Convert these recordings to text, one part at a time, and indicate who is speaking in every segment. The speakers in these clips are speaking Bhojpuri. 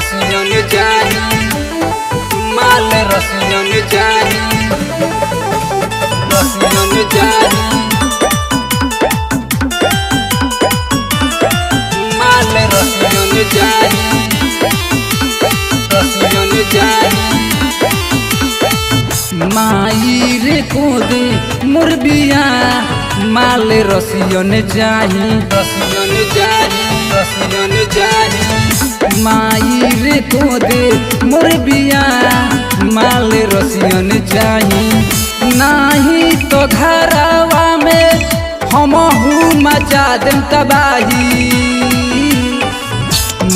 Speaker 1: रसियन जानी माल रसियन जानी रसियन जानी माल रसियन जानी रसियन जानी माई रे कोदे मोर बिया माल रसियन जानी रसियन जानी रसियन जानी माई रे कोदे मोर बिया माल रसियन जानी नाही तो घरवा में हमहू मचा देम तबाही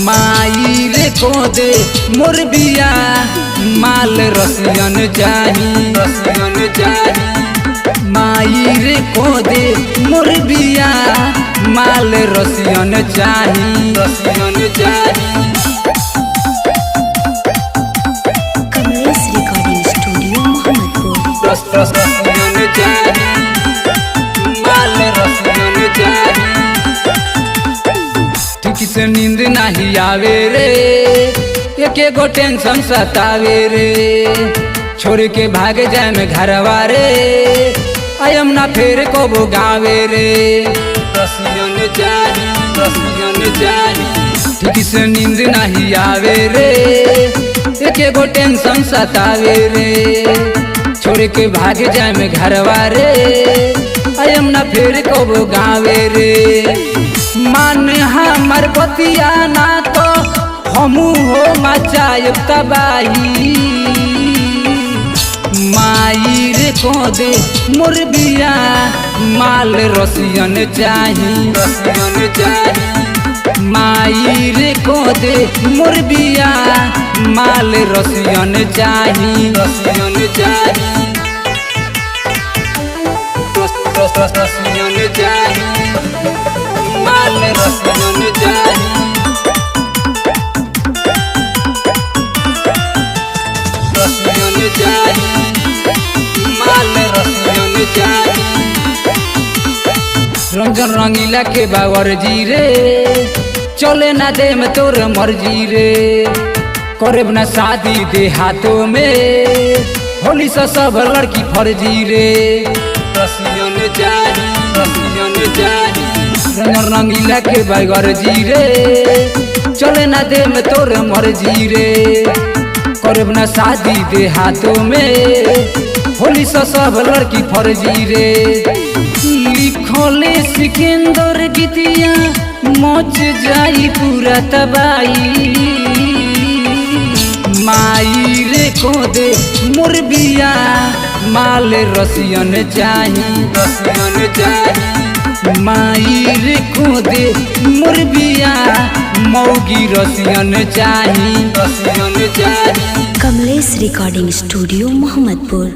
Speaker 1: माई रे कोदे मोर बिया माल रसियन जानी रसियन जानी माई रे कोदे मोर बिया माल रसियन जानी रसियन जानी
Speaker 2: Kamlesh recording studio Mohammadpur.
Speaker 1: Russian जानी माल रसियन जानी ठीक से नींद नहीं आवे रे एके गो टेंशन सतावे रे छोड़ के भाग जाए में घरवा रे आयम ना फेर को गावे रे रसियन जानी रसियन जानी ठीक से नींद नहीं आवे रे एके गो टेंशन सतावे रे छोड़ के भाग जाए में घरवा रे आयम ना फेर को गावे रे मान हमर बतिया ना तो हमू हो मचायब तबाही माई रे कोदे मोर बिया माल रसियन जानी रसियन जानी माई रे कोदे मोर बिया माल रसियन जानी रसियन जानी रसियन जानी माल रसियन जानी रसियन जानी माल रसियन जानी रंजन रंगीला के बावर जी रे चले ना दे में तोर मर्जी रे करेब ना शादी दे हाथों में होली से सब लड़की फर्जी रे रसियन जानी रसियन जानी रंजन रंगीला के बावर जी रे चले ना दे में तोर मर्जी रे करब ना शादी दे हाथों में होली से सब लड़की फर्जी रे लिखले सिकंदर गीतिया मच जाई पूरा तबाही माई रे कोदे मोर बिया माल रसियन जानी रसियन जानी माई रे कोदे मोर बिया मौगी रसियन जानी रसियन जानी
Speaker 2: कमलेश रिकॉर्डिंग स्टूडियो मोहम्मदपुर।